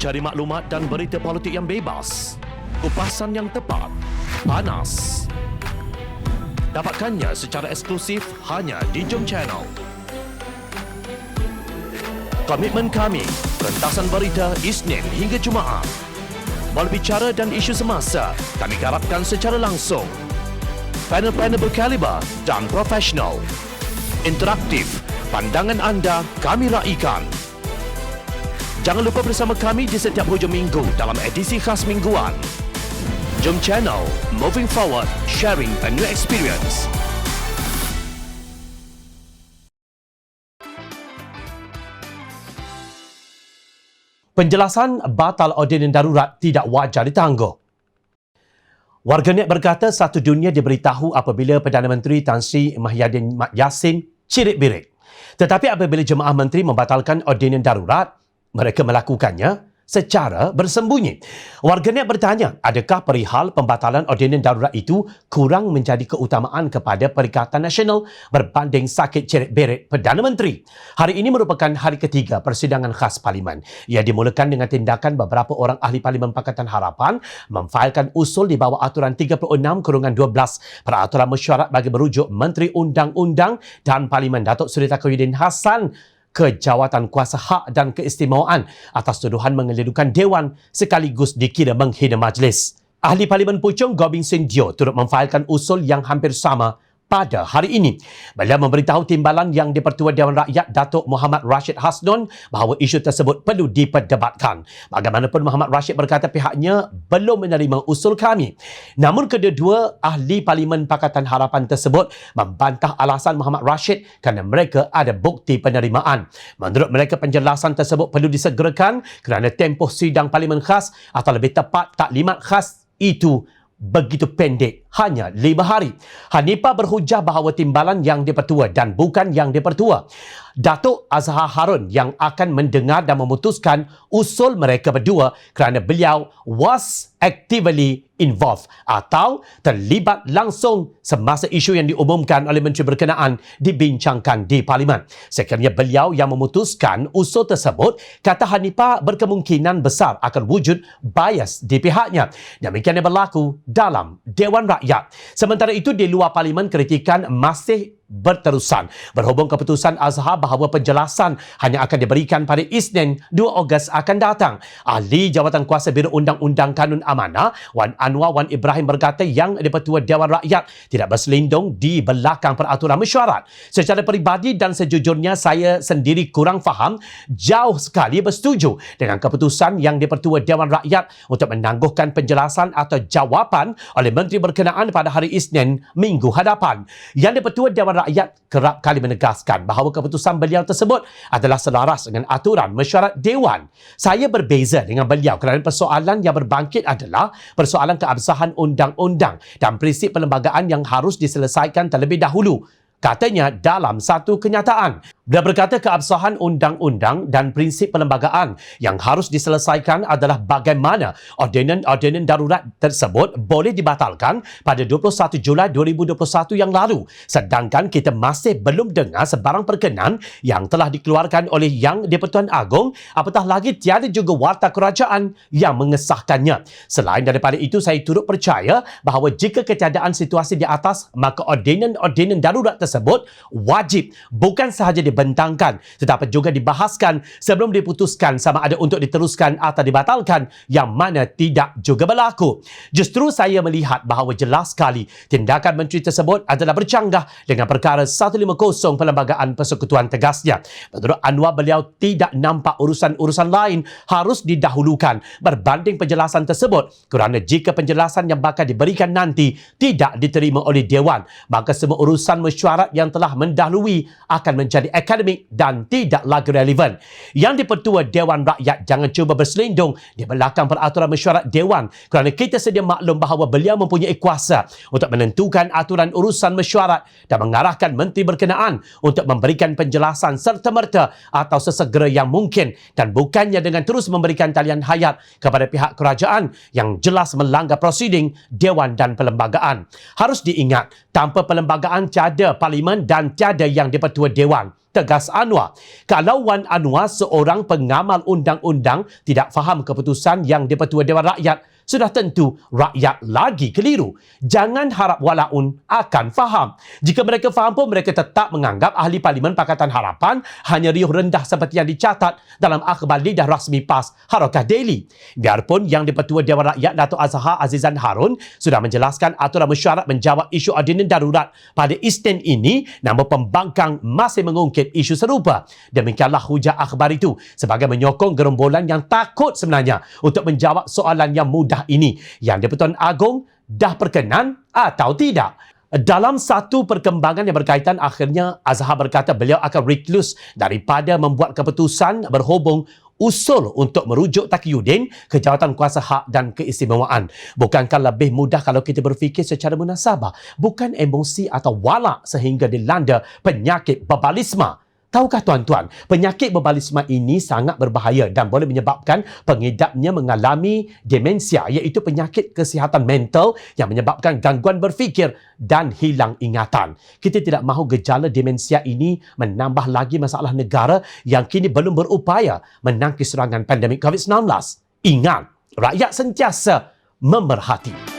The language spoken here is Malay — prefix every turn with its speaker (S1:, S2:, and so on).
S1: Cari maklumat dan berita politik yang bebas, kupasan yang tepat, panas. Dapatkannya secara eksklusif hanya di Jom Channel. Komitmen kami, pentasan berita Isnin hingga Jumaat. Berbicara dan isu semasa, kami garapkan secara langsung. Panel-panel berkaliber dan profesional. Interaktif, pandangan anda kami raikan. Jangan lupa bersama kami di setiap hujung minggu dalam edisi khas mingguan. Jom Channel, moving forward, sharing a new experience. Penjelasan batal ordinan darurat tidak wajar ditangguh. Warganet berkata satu dunia diberitahu apabila Perdana Menteri Tan Sri Muhyiddin Yassin cirit-birit. Tetapi apabila jemaah menteri membatalkan ordinan darurat, mereka melakukannya secara bersembunyi. Warganet bertanya, adakah perihal pembatalan ordinan darurat itu kurang menjadi keutamaan kepada Perikatan Nasional berbanding sakit cerit-berit Perdana Menteri? Hari ini merupakan hari ketiga persidangan khas Parlimen. Ia dimulakan dengan tindakan beberapa orang ahli Parlimen Pakatan Harapan memfailkan usul di bawah aturan 36/12 Peraturan Mesyuarat bagi berujuk Menteri Undang-Undang dan Parlimen Datuk Seri Taqiyuddin Hassan ke jawatan kuasa hak dan keistimewaan atas tuduhan mengelirukan Dewan sekaligus dikira menghina majlis. Ahli Parlimen Puchong Goh Sin Teo turut memfailkan usul yang hampir sama pada hari ini. Beliau memberitahu timbalan yang di-Pertua Dewan Rakyat Datuk Muhammad Rashid Hasnon bahawa isu tersebut perlu diperdebatkan. Bagaimanapun Muhammad Rashid berkata pihaknya belum menerima usul kami. Namun kedua-dua ahli Parlimen Pakatan Harapan tersebut membantah alasan Muhammad Rashid kerana mereka ada bukti penerimaan. Menurut mereka penjelasan tersebut perlu disegerakan kerana tempoh sidang Parlimen khas atau lebih tepat taklimat khas itu begitu pendek, hanya 5 hari. Hanifah berhujah bahawa timbalan yang di-Pertua dan bukan yang di-Pertua Datuk Azhar Harun yang akan mendengar dan memutuskan usul mereka berdua kerana beliau was actively involved atau terlibat langsung semasa isu yang diumumkan oleh menteri berkenaan dibincangkan di Parlimen. Sekiranya beliau yang memutuskan usul tersebut, kata Hanifah berkemungkinan besar akan wujud bias di pihaknya. Demikian yang berlaku dalam Dewan Rakyat. Sementara itu di luar Parlimen kritikan masih berterusan berhubung keputusan Azhar bahawa penjelasan hanya akan diberikan pada Isnin 2 Ogos akan datang. Ahli Jawatan Kuasa Biro Undang-Undang Kanun Amanah Wan Anwar Wan Ibrahim berkata yang di-Pertua Dewan Rakyat tidak berselindung di belakang peraturan mesyuarat. Secara peribadi dan sejujurnya saya sendiri kurang faham, jauh sekali bersetuju dengan keputusan yang di-Pertua Dewan Rakyat untuk menangguhkan penjelasan atau jawapan oleh menteri berkenaan pada hari Isnin minggu hadapan. Yang di-Pertua Dewan Rakyat kerap kali menegaskan bahawa keputusan beliau tersebut adalah selaras dengan aturan mesyuarat Dewan. Saya berbeza dengan beliau kerana persoalan yang berbangkit adalah persoalan keabsahan undang-undang dan prinsip perlembagaan yang harus diselesaikan terlebih dahulu. Katanya dalam satu kenyataan. Dia berkata keabsahan undang-undang dan prinsip perlembagaan yang harus diselesaikan adalah bagaimana ordinan darurat tersebut boleh dibatalkan pada 21 Julai 2021 yang lalu. Sedangkan kita masih belum dengar sebarang perkenan yang telah dikeluarkan oleh Yang di-Pertuan Agong, apatah lagi tiada juga warta kerajaan yang mengesahkannya. Selain daripada itu, saya turut percaya bahawa jika ketiadaan situasi di atas, maka ordinan darurat tersebut wajib bukan sahaja dibentangkan tetapi juga dibahaskan sebelum diputuskan sama ada untuk diteruskan atau dibatalkan, yang mana tidak juga berlaku. Justru saya melihat bahawa jelas sekali tindakan menteri tersebut adalah bercanggah dengan perkara 150 Perlembagaan Persekutuan, tegasnya. Menurut Anwar, beliau tidak nampak urusan-urusan lain harus didahulukan berbanding penjelasan tersebut kerana jika penjelasan yang bakal diberikan nanti tidak diterima oleh Dewan, maka semua urusan mesyuarat yang telah mendahului akan menjadi akademik dan tidak lagi relevan. Yang di-Pertua Dewan Rakyat jangan cuba berselindung di belakang peraturan mesyuarat Dewan kerana kita sedia maklum bahawa beliau mempunyai kuasa untuk menentukan aturan urusan mesyuarat dan mengarahkan menteri berkenaan untuk memberikan penjelasan serta-merta atau sesegera yang mungkin dan bukannya dengan terus memberikan talian hayat kepada pihak kerajaan yang jelas melanggar prosiding Dewan dan perlembagaan. Harus diingat, tanpa perlembagaan tiada Parlimen dan tiada Yang di-Pertua Dewan. tegas Anwar. Kalau Wan Anwar seorang pengamal undang-undang tidak faham keputusan yang di-Pertua Dewan Rakyat, sudah tentu rakyat lagi keliru. Jangan harap walaun akan faham. Jika mereka faham pun, mereka tetap menganggap Ahli Parlimen Pakatan Harapan hanya riuh rendah seperti yang dicatat dalam akhbar lidah rasmi PAS Harakah Daily. Biarpun yang di-Pertua Dewan Rakyat Dato' Azhar Azizan Harun sudah menjelaskan aturan mesyuarat menjawab isu ordinan darurat pada Isnin ini, namun pembangkang masih mengungkit isu serupa. Demikianlah hujah akhbar itu sebagai menyokong gerombolan yang takut sebenarnya untuk menjawab soalan yang mudah ini, yang di-Pertuan Agong dah perkenan atau tidak. Dalam satu perkembangan yang berkaitan, akhirnya Azhar berkata beliau akan recluse daripada membuat keputusan berhubung usul untuk merujuk Taqiyuddin ke jawatan kuasa hak dan keistimewaan. Bukankah lebih mudah kalau kita berfikir secara munasabah, bukan emosi atau walak sehingga dilanda penyakit babalisma? Tahukah tuan-tuan, penyakit babalisma ini sangat berbahaya dan boleh menyebabkan pengidapnya mengalami demensia, iaitu penyakit kesihatan mental yang menyebabkan gangguan berfikir dan hilang ingatan. Kita tidak mahu gejala demensia ini menambah lagi masalah negara yang kini belum berupaya menangkis serangan pandemik COVID-19. Ingat, rakyat sentiasa memerhati.